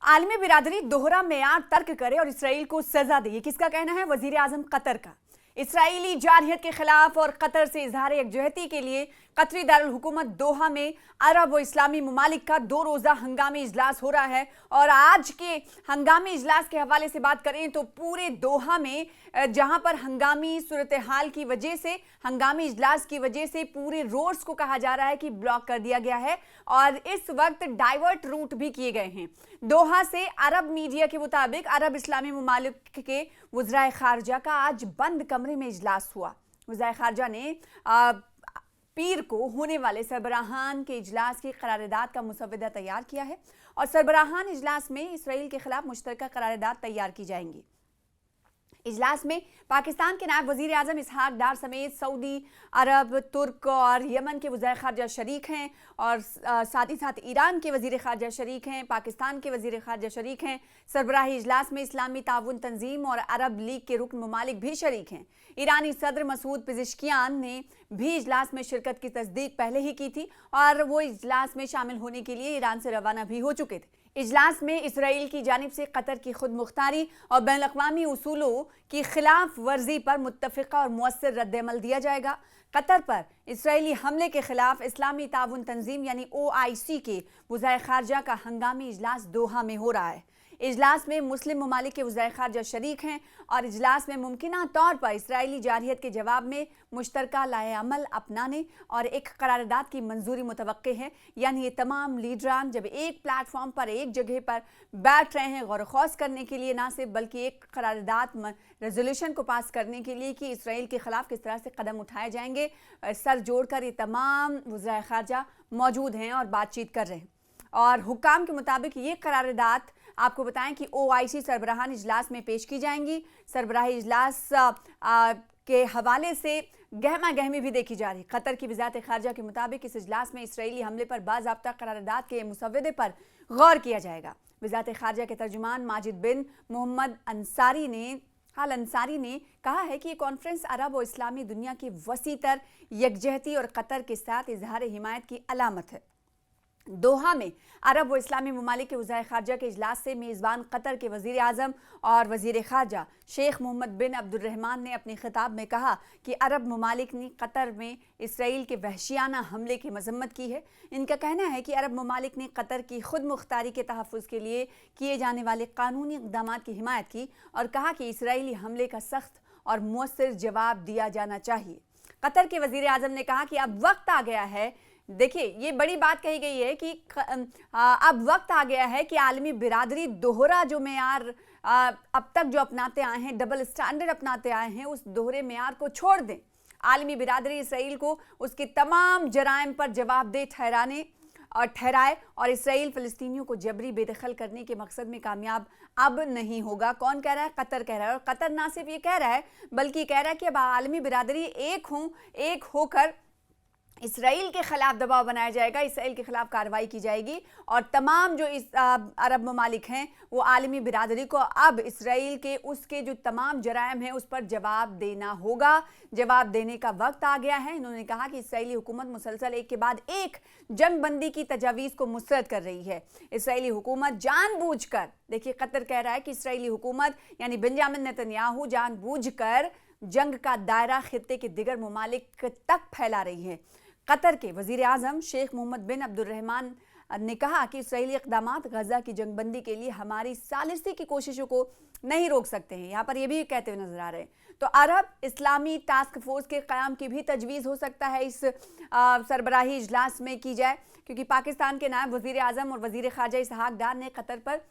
आलमी बिरादरी दोहरा मेयार तर्क करे और इसराइल को सजा दे, ये किसका कहना है? वजीर आजम कतर का। इसराइली जारहियत के खिलाफ और कतर से इजहार यकजहती के लिए कतरी दारुल हुकूमत दोहा में अरब व इस्लामी ममालिक का 2 रोज़ा हंगामी इजलास हो रहा है। और आज के हंगामी इजलास के हवाले से बात करें तो पूरे दोहा में जहां पर हंगामी सूरत हाल की वजह से, हंगामी इजलास की वजह से पूरे रोड्स को कहा जा रहा है कि ब्लॉक कर दिया गया है और इस वक्त डाइवर्ट रूट भी किए गए हैं। दोहा से अरब मीडिया के मुताबिक अरब इस्लामी ममालिक के वज़राए खारजा का आज बंद कमरे में इजलास हुआ। वज़राए खारजा ने पीर को होने वाले सरबराहान के इजलास की करारदाद का मुसवदा तैयार किया है और सरबराहान इजलास में इसराइल के खिलाफ मुश्तरका करारदाद तैयार की जाएंगी। इजलास में पाकिस्तान के नायब वजीर आजम इसहाक डार समेत सऊदी अरब, तुर्क और यमन के वज़ीर ख़ारजा शरीक हैं और साथ ही साथ ईरान के वज़ीर ख़ारजा शरीक हैं, पाकिस्तान के वज़ीर ख़ारजा शरीक हैं। सरबराही इजलास में इस्लामी ताउन तंजीम और अरब लीग के रुकन ममालिक भी शरीक हैं। ईरानी सदर मसूद पिज़ेश्कियान ने भी इजलास में शिरकत की तस्दीक पहले ही की थी और वो इजलास में शामिल होने के लिए ईरान से रवाना भी हो चुके थे। इजलास में इसराइल की जानिब से कतर की खुद मुख्तारी और बैन अक़वामी उसूलों की खिलाफ वर्जी पर मुत्तफ़िक़ा और मुअस्सर रद्द-ए-अमल दिया जाएगा। कतर पर इसराइली हमले के खिलाफ इस्लामी ताउन तंजीम यानी OIC के वज़ीर ख़ारजा का हंगामी इजलास दोहा में हो रहा है। इजलास में मुस्लिम ममालिक के वज़ीर ख़ारजा शरीक हैं और इजलास में मुमकिना तौर पर इसराइली जारहियत के जवाब में मुश्तरका लाए अमल अपनाने और एक करारदाद की मंजूरी मुतवक्के है। यानी ये तमाम लीडरान जब एक प्लेटफॉर्म पर, एक जगह पर बैठ रहे हैं गौर ख़ौस करने के लिए, ना सिर्फ बल्कि एक करारदाद रेजोल्यूशन को पास करने के लिए कि इसराइल के ख़िलाफ़ किस तरह से कदम उठाए जाएंगे, सर जोड़कर ये तमाम वज़ीर ख़ारजा मौजूद हैं और बातचीत कर रहे हैं। और हुक्काम के मुताबिक ये करारदाद आपको बताएं कि OIC सरबराहान इजलास में पेश की जाएंगी। सरबराही इजलास के हवाले से गहमा गहमी भी देखी जा रही। कतर की वज़ारत ख़ारजा के मुताबिक इस इजलास में इसराइली हमले पर बाज़ाब्ता करारदाद के मुसवदे पर गौर किया जाएगा। वज़ारत ख़ारजा के तर्जुमान माजिद बिन मोहम्मद अंसारी ने कहा है कि ये कॉन्फ्रेंस अरब और इस्लामी दुनिया की वसीतर यकजहती और कतर के साथ इजहार हिमायत की अलामत है। दोहा में अरब व इस्लामी ममालिक के वज़ीर ख़ारजा के इजलास से मेज़बान कतर के वज़ीर आज़म और वज़ीर ख़ारजा शेख मोहम्मद बिन अब्दुर्रहमान ने अपने ख़िताब में कहा कि अरब ममालिक ने कतर में इसराइल के वहशियाना हमले की मज़म्मत की है। इनका कहना है कि अरब ममालिक ने कतर की खुद मुख्तारी के तहफ़्फ़ुज़ के लिए किए जाने वाले कानूनी इक़दामात की हिमायत की और कहा कि इसराइली हमले का सख्त और मुअस्सर जवाब दिया जाना चाहिए। कतर के वज़ीर आज़म ने कहा कि अब वक्त आ गया है, देखिए ये बड़ी बात कही गई है कि अब वक्त आ गया है कि आलमी बिरादरी दोहरा जो मेयार अब तक जो अपनाते आए हैं, डबल स्टैंडर्ड अपनाते आए हैं, उस दोहरे मेयार को छोड़ दें। आलमी बिरादरी इसराइल को उसके तमाम जराइम पर जवाबदेह ठहराए और इसराइल फ़लस्तीनियों को जबरी बेदखल करने के मकसद में कामयाब अब नहीं होगा। कौन कह रहा है? कतर कह रहा है। और कतर ना सिर्फ ये कह रहा है बल्कि कह रहा है कि अब आलमी बिरादरी एक होकर इसराइल के खिलाफ दबाव बनाया जाएगा, इसराइल के खिलाफ कार्रवाई की जाएगी और तमाम जो इस अरब ममालिक हैं वो आलमी बिरादरी को अब इसराइल के उसके जो तमाम जराइम हैं उस पर जवाब देना होगा। जवाब देने का वक्त आ गया है। इन्होंने कहा कि इसराइली हुकूमत मुसलसल एक के बाद एक जंगबंदी की तजावीज़ को मुस्तरद कर रही है। इसराइली हुकूमत जानबूझकर, देखिए कतर कह रहा है कि इसराइली हुकूमत यानी बेंजामिन नेतन्याहू जानबूझकर जंग का दायरा खित्ते के दिगर ममालिक तक फैला रही है। कतर के वज़ीर आज़म शेख मोहम्मद बिन अब्दुर्रहमान ने कहा कि इसराइली इक़दामात गज़ा की जंगबंदी के लिए हमारी सालिसी की कोशिशों को नहीं रोक सकते हैं। यहाँ पर ये भी कहते हुए नजर आ रहे हैं। तो अरब इस्लामी टास्क फोर्स के क़याम की भी तजवीज़ हो सकता है इस सरबराही इजलास में की जाए, क्योंकि पाकिस्तान के नायब वज़ीर आज़म और वज़ीर ख़ारजा इसहाक डार ने कतर पर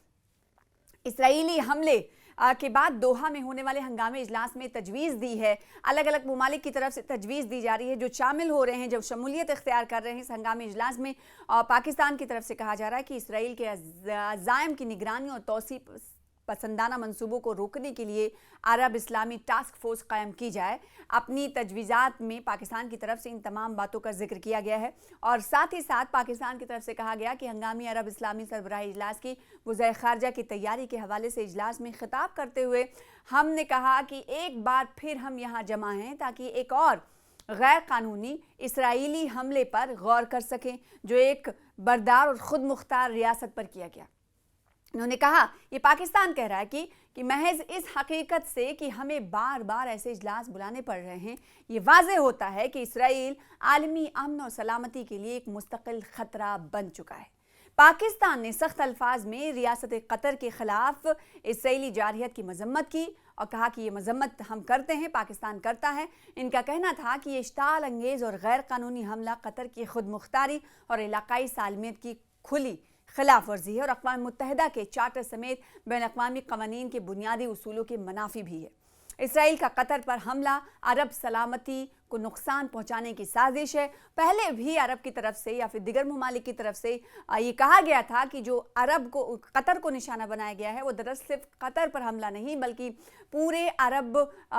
इसराइली हमले के बाद दोहा में होने वाले हंगामे इजलास में तजवीज़ दी है। अलग अलग ममालिक की तरफ से तजवीज़ दी जा रही है जो शामिल हो रहे हैं, जब शमूलियत इख्तियार कर रहे हैं इस हंगामे इजलास में। पाकिस्तान की तरफ से कहा जा रहा है कि इसराइल के अज़ाइम की निगरानी और तौसी पसंदाना मंसूबों को रोकने के लिए अरब इस्लामी टास्क फोर्स कायम की जाए। अपनी तजवीज़ात में पाकिस्तान की तरफ से इन तमाम बातों का जिक्र किया गया है और साथ ही साथ पाकिस्तान की तरफ से कहा गया कि हंगामी अरब इस्लामी सरबराही इजलास की वज़ीर ख़ारजा की तैयारी के हवाले से इजलास में खिताब करते हुए हमने कहा कि एक बार फिर हम यहाँ जमा हैं ताकि एक और गैर कानूनी इसराइली हमले पर गौर कर सकें जो एक बरदार और ख़ुद मुख्तार रियासत पर किया गया। उन्होंने कहा ये पाकिस्तान कह रहा है कि महज इस हकीकत से कि हमें बार बार ऐसे इजलास बुलाने पड़ रहे हैं, ये वाज़ेह होता है कि इसराइल आलमी अमन और सलामती के लिए एक मुस्तकिल ख़तरा बन चुका है। पाकिस्तान ने सख्त अल्फाज में रियासत कतर के ख़िलाफ़ इसराइली जारहियत की मजम्मत की और कहा कि ये मजम्मत हम करते हैं, पाकिस्तान करता है। इनका कहना था कि ये इश्ताल अंगेज़ और गैर कानूनी हमला कतर की खुद मुख्तारी और इलाकाई सालमियत की खुली खिलाफ वर्जी है और अक़वाम मुत्तहिदा के चार्टर समेत बैन अक़वामी क़वानीन के बुनियादी उसूलों के मनाफी भी है। इसराइल का कतर पर हमला अरब सलामती को नुकसान पहुंचाने की साजिश है। पहले भी अरब की तरफ से या फिर दिगर ममालिक की तरफ से ये कहा गया था कि जो अरब को कतर को निशाना बनाया गया है वो दरअसल सिर्फ कतर पर हमला नहीं बल्कि पूरे अरब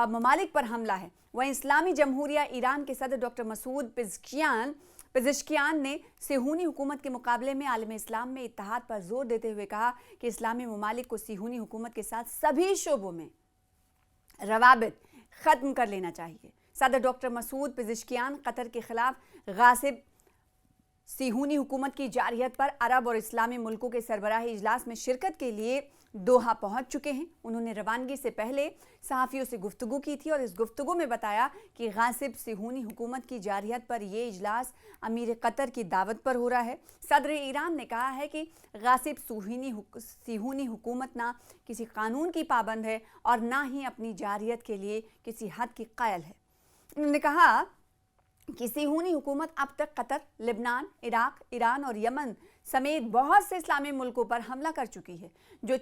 ममालिक पर हमला है। वहीं इस्लामी जमहूरिया ईरान के सदर डॉक्टर मसूद पेज़ेश्कियान ने सिहूनी हुकूमत के मुकाबले में आलम इस्लाम में इत्तेहाद पर जोर देते हुए कहा कि इस्लामी ममालिक को सिहूनी हुकूमत के साथ सभी शोबों में रवाबित ख़त्म कर लेना चाहिए। सदर डॉक्टर मसूद पेज़ेश्कियान कतर के खिलाफ गासिब सिहूनी हुकूमत की जारहियत पर अरब और इस्लामी मुल्कों के सरबराही इजलास में शिरकत के लिए दोहा पहुंच चुके हैं। उन्होंने रवानगी से पहले सहाफ़ियों से गुफ्तगू की थी और इस गुफ्तगू में बताया कि गासिब सिहूनी हुकूमत की जारहियत पर यह इजलास अमीर कतर की दावत पर हो रहा है। सदर ईरान ने कहा है कि गासिब सिहूनी हुकूमत ना किसी कानून की पाबंद है और ना ही अपनी जारहियत के लिए किसी हद की कायल है। उन्होंने कहा कि सिहूनी हुकूमत अब तक कतर, लेबनान, इराक, ईरान और यमन समेत बहुत से इस्लामी मुल्कों पर हमला कर चुकी है। जो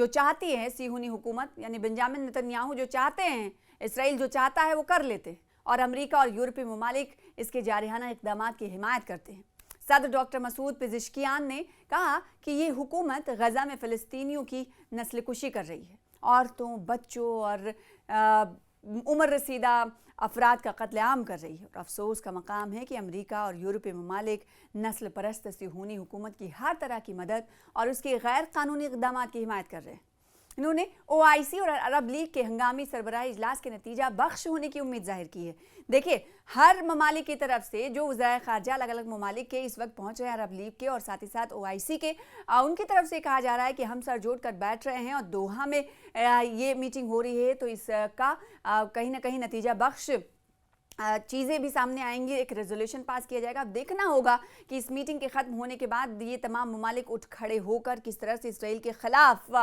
चाहती है सिहूनी हुकूमत यानी बेंजामिन नेतन्याहू जो चाहते हैं, इसराइल जो चाहता है वो कर लेते हैं और अमेरिका और यूरोपीय ममालिक इसके जारहाना इक़दामात की हिमायत करते हैं। सदर डॉक्टर मसूद पेज़ेश्कियान ने कहा कि ये हुकूमत गज़ा में फ़लस्तीनियों की नस्ल कुशी कर रही है। औरतों, बच्चों और उम्र रसीदा अफराद का कत्लेआम कर रही है और अफसोस का मकाम है कि अमेरिका और यूरोपीय ममालिक नस्ल परस्त सिहूनी हुकूमत की हर तरह की मदद और उसके गैर कानूनी इक़दामात की हिमायत कर रहे हैं। इन्होंने OIC और अरब लीग के हंगामी सरबराही इजलास के नतीजा बख्श होने की उम्मीद जाहिर की है। देखिए, हर ममालिक की तरफ से जो वज़ायर ख़ारजा अलग अलग ममालिक के इस वक्त पहुँच रहे हैं, अरब लीग के और साथ ही साथ OIC के, उनकी तरफ से कहा जा रहा है कि हम सर जोड़ कर बैठ रहे हैं और दोहा में ये मीटिंग हो रही है तो इसका कहीं ना कहीं नतीजा बख्श चीज़ें भी सामने आएंगी, एक रेजोल्यूशन पास किया जाएगा। अब देखना होगा कि इस मीटिंग के ख़त्म होने के बाद ये तमाम ममालिक उठ खड़े होकर किस तरह से इसराइल के ख़िलाफ़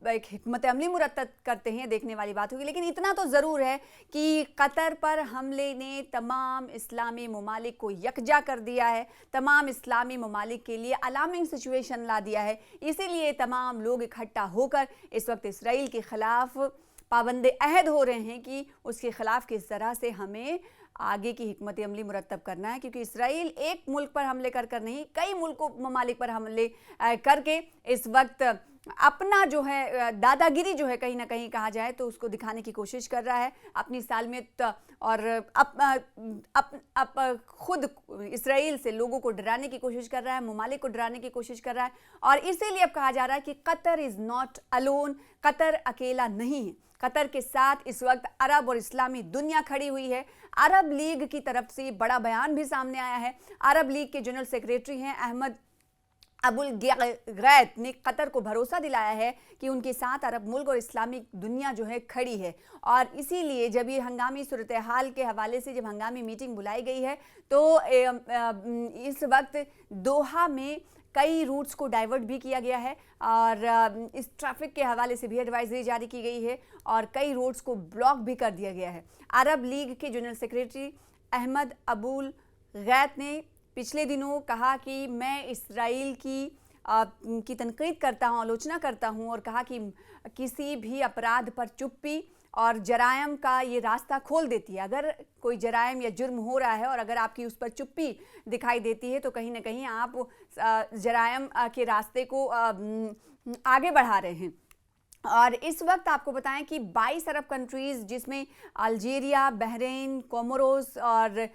एक हिकमत अमली मुरतब करते हैं, देखने वाली बात होगी। लेकिन इतना तो ज़रूर है कि कतर पर हमले ने तमाम इस्लामी ममालिक को यकजा कर दिया है, तमाम इस्लामी ममालिक के लिए अलार्मिंग सिचुएशन ला दिया है। इसीलिए तमाम लोग इकट्ठा होकर इस वक्त इसराइल के ख़िलाफ़ पाबंद अहद हो रहे हैं कि उसके ख़िलाफ़ किस तरह से हमें आगे की हिकमत अमली मुरतब करना है, क्योंकि इसराइल एक मुल्क पर हमले कर नहीं, कई मुल्कों ममालिक पर हमले करके इस वक्त अपना जो है दादागिरी जो है कहीं ना कहीं कहा जाए तो उसको दिखाने की कोशिश कर रहा है, अपनी सालमियत और खुद इसराइल से लोगों को डराने की कोशिश कर रहा है, ममालिक को डराने की कोशिश कर रहा है। और इसीलिए अब कहा जा रहा है कि Qatar is not alone, Qatar अकेला नहीं है। कतर के साथ इस वक्त अरब और इस्लामी दुनिया खड़ी हुई है। अरब लीग की तरफ से बड़ा बयान भी सामने आया है। अरब लीग के जनरल सेक्रेटरी हैं अहमद अबुल गैत ने कतर को भरोसा दिलाया है कि उनके साथ अरब मुल्क और इस्लामिक दुनिया जो है खड़ी है। और इसीलिए जब ये हंगामी सूरत हाल के हवाले से जब हंगामी मीटिंग बुलाई गई है तो इस वक्त दोहा में कई रूट्स को डाइवर्ट भी किया गया है और इस ट्रैफिक के हवाले से भी एडवाइजरी जारी की गई है और कई रोड्स को ब्लॉक भी कर दिया गया है। अरब लीग के जनरल सेक्रेटरी अहमद अबुल गैत ने पिछले दिनों कहा कि मैं इसराइल की तनकीद करता हूँ, आलोचना करता हूँ और कहा कि किसी भी अपराध पर चुप्पी और जरायम का ये रास्ता खोल देती है। अगर कोई जरायम या जुर्म हो रहा है और अगर आपकी उस पर चुप्पी दिखाई देती है तो कहीं ना कहीं आप जरायम के रास्ते को आगे बढ़ा रहे हैं। और इस वक्त आपको बताएं कि 22 अरब कंट्रीज़ जिसमें अल्जीरिया, बहरीन, कोमोरोस और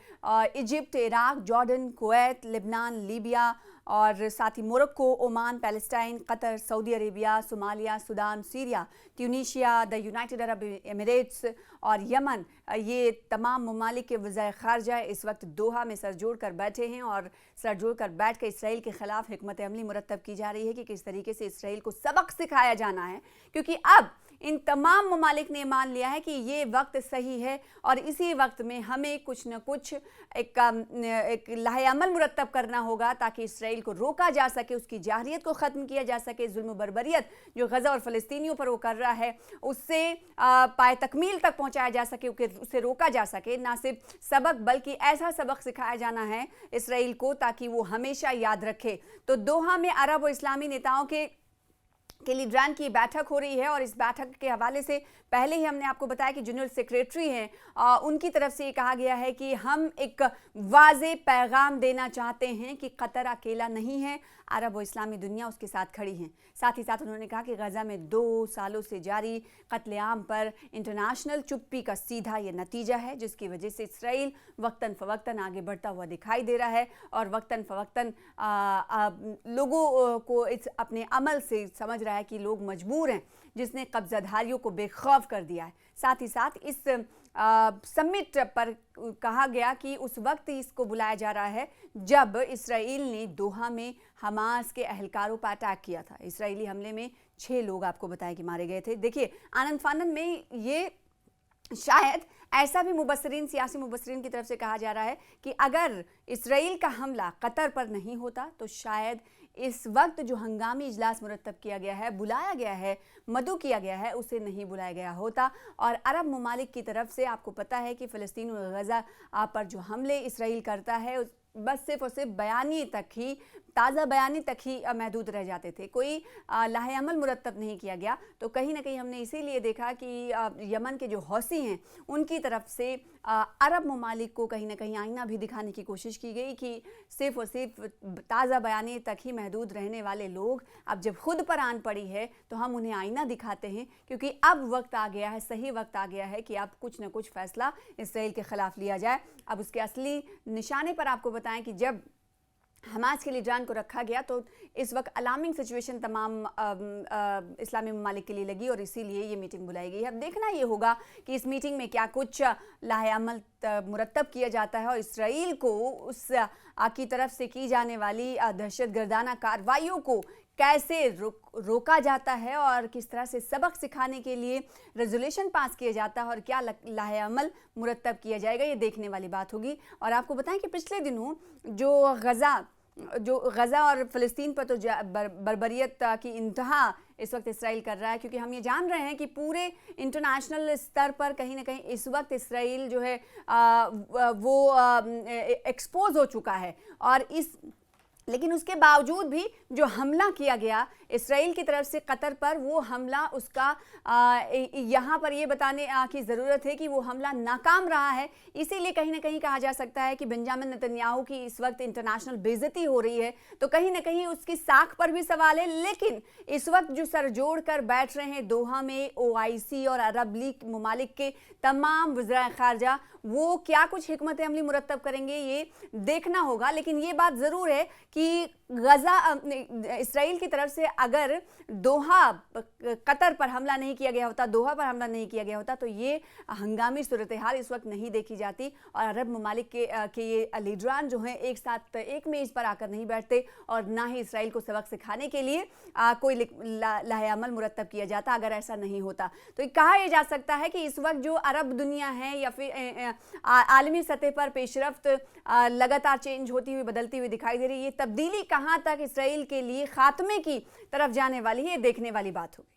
Egypt, Iraq, Jordan, Kuwait, Lebanon, Libya और साथ ही Morocco, Oman, Palestine, Qatar, Saudi Arabia, Somalia, Sudan, Syria, Tunisia, the United Arab Emirates और यमन, ये तमाम ममालिक के वज़ीर ख़ारजा इस वक्त दोहा में सर जोड़ कर बैठे हैं और सर जोड़ कर बैठ कर इसराइल के ख़िलाफ़ हिकमत अमली मुरतब की जा रही है कि किस तरीके से इसराइल को सबक सिखाया जाना है, क्योंकि अब इन तमाम ममालिक ने मान लिया है कि ये वक्त सही है और इसी वक्त में हमें कुछ न कुछ एक लाहे-अमल मुरतब करना होगा ताकि इसराइल को रोका जा सके, उसकी जारहियत को ख़त्म किया जा सके, जुल्म बर्बरियत जो गज़ा और फ़लस्तीनियों पर वो कर रहा है उससे पाए तकमील तक पहुँचाया जा सके, उसे रोका जा सके। ना सिर्फ सबक बल्कि ऐसा सबक सिखाया जाना है इसराइल को ताकि वो हमेशा याद रखे। तो दोहा में अरब और इस्लामी नेताओं के लीडरान की बैठक हो रही है और इस बैठक के हवाले से पहले ही हमने आपको बताया कि जनरल सेक्रेटरी हैं, उनकी तरफ से ये कहा गया है कि हम एक वाज़े पैगाम देना चाहते हैं कि कतर अकेला नहीं है, अरब और इस्लामी दुनिया उसके साथ खड़ी हैं। साथ ही साथ उन्होंने कहा कि गज़ा में 2 सालों से जारी कत्लेआम पर इंटरनेशनल चुप्पी का सीधा ये नतीजा है, जिसकी वजह से इसराइल वक्तन फ़वक्तन आगे बढ़ता हुआ दिखाई दे रहा है और वक्तन फ़वक्तन लोगों को इस अपने अमल से समझ रहा है कि लोग मजबूर हैं, जिसने कब्ज़ाधारियों को बेखौफ कर दिया है। साथ ही साथ इस समिट पर कहा गया कि उस वक्त इसको बुलाया जा रहा है जब इसराइल ने दोहा में हमास के अहलकारों पर अटैक किया था। इसराइली हमले में 6 लोग आपको बताएं कि मारे गए थे। देखिए, आनंद फानन में ये शायद ऐसा भी मुबस्सरीन, सियासी मुबस्सरीन की तरफ से कहा जा रहा है कि अगर इसराइल का हमला कतर पर नहीं होता तो शायद इस वक्त जो हंगामी इजलास मुरतब किया गया है, बुलाया गया है, मदऊ किया गया है, उसे नहीं बुलाया गया होता। और अरब ममालिक की तरफ से आपको पता है कि फ़लस्तीन और गज़ा पर जो हमले इसराइल करता है बस सिर्फ और सिर्फ बयानी तक ही, ताज़ा बयानी तक ही महदूद रह जाते थे, कोई लाहे-अमल मुरतब नहीं किया गया। तो कहीं ना कहीं हमने इसीलिए देखा कि यमन के जो हौसी हैं उनकी तरफ से अरब ममालिक को कहीं ना कहीं आईना भी दिखाने की कोशिश की गई कि सिर्फ और सिर्फ ताज़ा बयानी तक ही महदूद रहने वाले लोग अब जब खुद पर आन पड़ी है तो हम उन्हें आईना दिखाते हैं, क्योंकि अब वक्त आ गया है, सही वक्त आ गया है कि अब कुछ न कुछ फ़ैसला इसराइल के ख़िलाफ़ लिया जाए। अब उसके असली निशाने पर आपको बताएं कि जब हमास के लीडरान को रखा गया तो इस वक्त अलार्मिंग सिचुएशन तमाम इस्लामी ममालिक के लिए लगी और इसीलिए ये मीटिंग बुलाई गई है। अब देखना ये होगा कि इस मीटिंग में क्या कुछ लाहे-अमल मुरतब किया जाता है और इसराइल को उस की तरफ से की जाने वाली दहशतगर्दाना कार्रवाइयों को कैसे रोका जाता है और किस तरह से सबक सिखाने के लिए रेजोल्यूशन पास किया जाता है और क्या लाहे-अमल मुरतब किया जाएगा, ये देखने वाली बात होगी। और आपको बताएं कि पिछले दिनों जो गज़ा और फ़लस्तीन पर तो बर्बरियत की इंतहा इस वक्त इसराइल कर रहा है, क्योंकि हम ये जान रहे हैं कि पूरे इंटरनेशनल स्तर पर कहीं ना कहीं इस वक्त इसराइल जो है वो एक्सपोज हो चुका है। और लेकिन उसके बावजूद भी जो हमला किया गया इसराइल की तरफ से कतर पर, वो हमला उसका यहाँ पर ये बताने की ज़रूरत है कि वो हमला नाकाम रहा है। इसीलिए कहीं ना कहीं कहा जा सकता है कि बेंजामिन नेतन्याहू की इस वक्त इंटरनेशनल बेइज्जती हो रही है, तो कहीं ना कहीं उसकी साख पर भी सवाल है। लेकिन इस वक्त जो सर जोड़ कर बैठ रहे हैं दोहा में OIC और अरब लीग ममालिक के तमाम वज़ीर ख़ारजा, वो क्या कुछ हिकमत अमली मुरतब करेंगे ये देखना होगा। लेकिन ये बात ज़रूर है कि इसराइल की तरफ से अगर कतर पर हमला नहीं किया गया होता, दोहा पर हमला नहीं किया गया होता, तो ये हंगामी सूरत हाल इस वक्त नहीं देखी जाती और अरब ममालिक के ये लीडरान जो हैं एक साथ एक मेज़ पर आकर नहीं बैठते और ना ही इसराइल को सबक सिखाने के लिए कोई लाहे-अमल मुरतब किया जाता अगर ऐसा नहीं होता। तो कहा यह जा सकता है कि इस वक्त जो अरब दुनिया है या फिर आलमी सतह पर पेशरफ्त लगातार चेंज होती हुई, बदलती हुई दिखाई दे रही है। ये तब्दीली कहाँ तक इसराइल के लिए खात्मे की तरफ जाने वाली है, ये देखने वाली बात होगी।